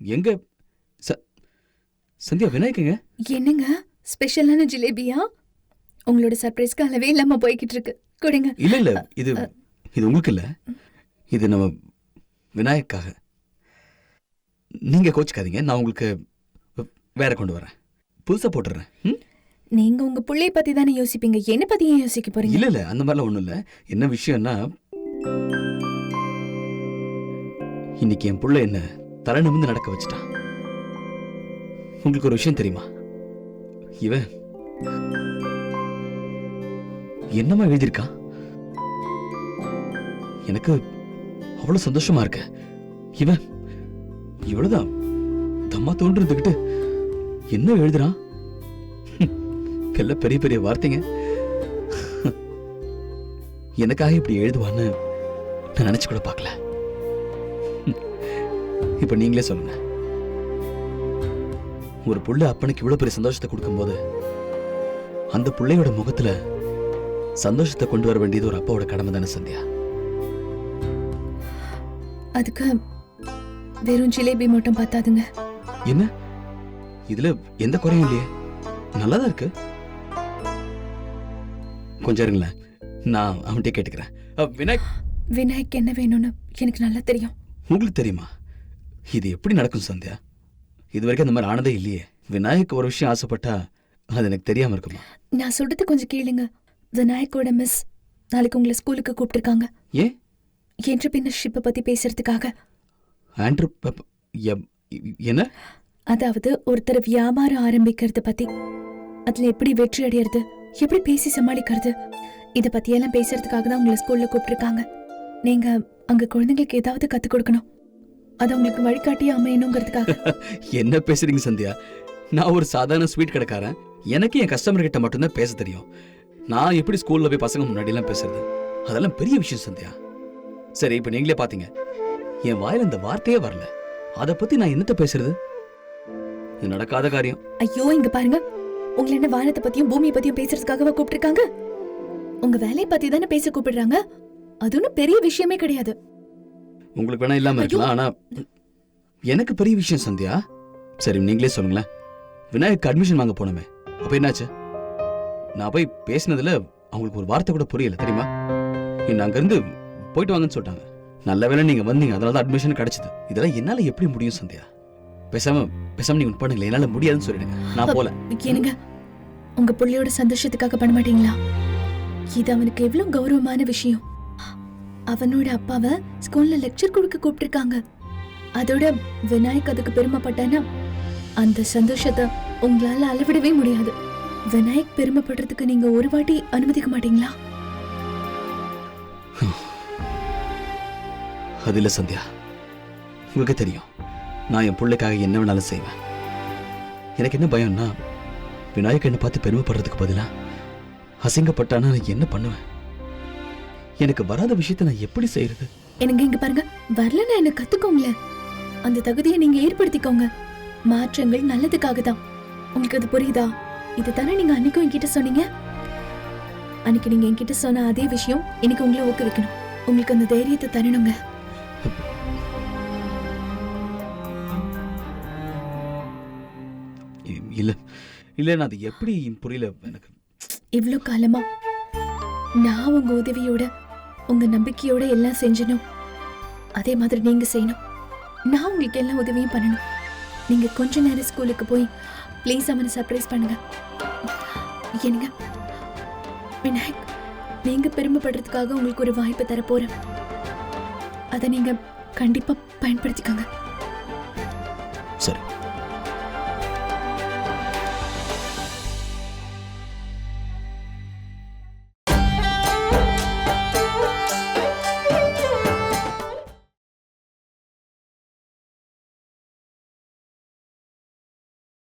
எங்க சந்தியா விநாயகங்க? என்னங்க ஸ்பெஷலான ஜிலேபியா? உங்களோட சர்ப்ரைஸ்க்கு அளவே இல்லாம போய்கிட்டு இருக்கு. கொடுங்க. இல்ல இல்ல, இது இது உங்களுக்கு இல்ல, இது நம்ம விநாயக்காக. நீங்க கோச்சுக்காதீங்க, நான் உங்களுக்கு வேற கொண்டு வரேன், புதுசா போட்டுறேன். நீங்க உங்க புள்ளைய பத்தி தானே யோசிப்பீங்க, என்ன பத்தி ஏன் யோசிக்க போறீங்க? இல்ல இல்ல, அந்த மாதிரிலாம் ஒண்ணும் இல்ல. என்ன விஷயம்னா, இன்னைக்கு என் புள்ள என்ன தலை நிமிர்ந்து நடக்க வச்சுட்டான். உங்களுக்கு ஒரு விஷயம் தெரியுமா? இவன் என்னமா எழுதியிருக்கான். எனக்கு அவ்வளவு சந்தோஷமா இருக்கு. இவன் இவ்வளவுதான் தம்மா தோன்றுகிட்டு என்ன எழுதுறான். எல்லாம் பெரிய பெரிய வார்த்தைங்க. எனக்காக இப்படி எழுதுவான்னு நான் நினைச்சு கூட பார்க்கல. இப்ப நீங்களே சொல்லுங்க, ஒரு புள்ள அப்பனுக்கு இவ்வளவு பெரிய சந்தோஷத்தை கொடுக்கும் போது அந்த புள்ளையோட முகத்துல சந்தோஷத்தை கொண்டு வர வேண்டியது ஒரு அப்பாவோட கடமை தானே சந்தியா? அதுக்கு வெறும் ஜிலேபி மட்டும் பார்த்தாதுங்க. என்ன இதுல எந்த குறையும் இல்லையே, நல்லாதான் இருக்கு. கொஞ்சம் இருங்களேன், நான் அவன்கிட்ட கேட்டுக்கிறேன். விநாயக் என்ன வேணும்னு எனக்கு நல்லா தெரியும். உங்களுக்கு தெரியுமா? இது எப்படி நடக்கும் சந்தியா? இது வரைக்கும் அந்த மாதிரி ஆனதே இல்லையே. விநாயக் ஒரு விஷயம் ஆசைப்பட்டா அது எனக்கு தெரியாம இருக்குமா? நான் சொல்றது கொஞ்சம் கேளுங்க. விநாயக்கோட மிஸ் நாளைக்கு உங்களை ஸ்கூலுக்கு கூப்பிட்டுருக்காங்க. ஏன்? என்டர்பிரினர்ஷிப்பை பத்தி பேசுறதுக்காக. என்ன? அதாவது ஒருத்தர் வியாபாரம் ஆரம்பிக்கிறது பத்தி, அதுல எப்படி வெற்றி அடையிறது, எப்படி பேசி சமாளிக்கிறது, இத பத்தியெல்லாம் பேசுறதுக்காக தான் உங்களை ஸ்கூல்ல கூப்பிட்டுருக்காங்க. நீங்க அங்க குழந்தைங்களுக்கு ஏதாவது கத்து கொடுக்கணும், அது உங்களுக்கு வழிகாட்டியா அமையணுங்கிறதுக்காக. என்ன பேசுறீங்க சந்தியா? நான் ஒரு சாதாரண ஸ்வீட் கடைக்காரன், எனக்கு என் கஸ்டமர் கிட்ட மட்டும்தான் பேச தெரியும். நான் எப்படி ஸ்கூல்ல போய் பசங்க முன்னாடி எல்லாம் பேசுறது? அதெல்லாம் பெரிய விஷயம் சந்தியா. சரி, இப்ப நீங்களே பாத்தீங்க, என் வாயில இந்த வார்த்தையே வரல, அத பத்தி நான் என்னத்த பேசுறது? இது நடக்காத காரியம். ஐயோ, இங்க பாருங்க, உங்களை என்ன வானத்தை பத்தியும் பூமியை பத்தியும் பேசுறதுக்காகவா கூப்பிட்டுருக்காங்க? உங்க வேலையை பத்தி தானே பேச கூப்பிடுறாங்க. அது ஒன்னும் பெரிய விஷயமே கிடையாது. உங்களுக்கு வேணா இல்லாம இருக்கலாம், ஆனா எனக்கு பெரிய விஷயம் சந்தியா. சரி, நீங்களே சொல்லுங்களேன், விநாயக் அட்மிஷன் வாங்க போனமே, அப்ப என்னாச்சு? நான் போய் பேசினதுல அவங்களுக்கு ஒரு வார்த்தை கூட புரியல தெரியுமா? என்ன அங்கிருந்து போயிட்டு வாங்கன்னு சொல்லிட்டாங்க. நல்ல வேளை நீங்க வந்தீங்க, அதனாலதான் அட்மிஷன் கிடைச்சது. இதெல்லாம் என்னால எப்படி முடியும் சந்தியா? பேசாம நீங்க பண்ணுங்களேன், என்னால முடியாதுன்னு சொல்லிடுங்க, நான் போல. என்னங்க, உங்க புள்ளையோட சந்தோஷத்துக்காக பண்ண மாட்டீங்களா? இது அவனுக்கு எவ்வளவு கௌரவமான விஷயம். அவனோட அப்பாவை ஸ்கூல்ல லெக்சர் கொடுக்க கூப்பிட்டுருக்காங்க. அதோட விநாயக் அதுக்கு பெருமைப்பட்டானா அந்த சந்தோஷத்தை உங்களால அளவிடவே முடியாது. விநாயக் பெருமைப்படுறதுக்கு நீங்க ஒரு வாட்டி அனுமதிக்க மாட்டீங்களா? அது இல்ல சந்தியா, உங்களுக்கு தெரியும் நான் என் பிள்ளைக்காக என்ன வேணாலும் செய்வேன். எனக்கு என்ன பயம்னா, விநாயக் என்ன பார்த்து பெருமைப்படுறதுக்கு பதிலா அசிங்கப்பட்டானா நான் என்ன பண்ணுவேன்? எனக்கு வராத விஷயத்தை நான் எப்படி செய்யறது? எனக்கு இங்க பாருங்க, வரலன்னா என்ன கத்துக்கோங்களேன். அந்த தகுதியை நீங்க ஏற்படுத்திக்கோங்க. மாற்றங்கள் நல்லதுக்காக தான். உங்களுக்கு அது புரியுதா? இதுதானே நீங்க அன்னைக்கும் என்கிட்ட சொன்னீங்க. அன்னைக்கு நீங்க என்கிட்ட சொன்ன அதே விஷயம் இன்னைக்கு உங்களை ஊக்குவிக்கணும். உங்களுக்கு அந்த தைரியத்தை தரணுங்க. இல்ல இல்ல, நான் அது எப்படி புரியல எனக்கு. இவ்வளவு காலமா நான் உங்க உதவியோட உங்க நம்பிக்கையோட எல்லாம் செஞ்சனும், அதே மாதிரி நீங்க செய்யணும். நான் உங்களுக்கு எல்லா உதவியும் பண்ணணும். நீங்க கொஞ்ச நேரம் ஸ்கூலுக்கு போய் ப்ளீஸ் அவனை சர்ப்ரைஸ் பண்ணுங்க. என்னங்க விநாயக், நீங்க பெருமைப்படுறதுக்காக உங்களுக்கு ஒரு வாய்ப்பு தர போறேன். அதை நீங்க கண்டிப்பா பயன்படுத்திக்கோங்க. சரி.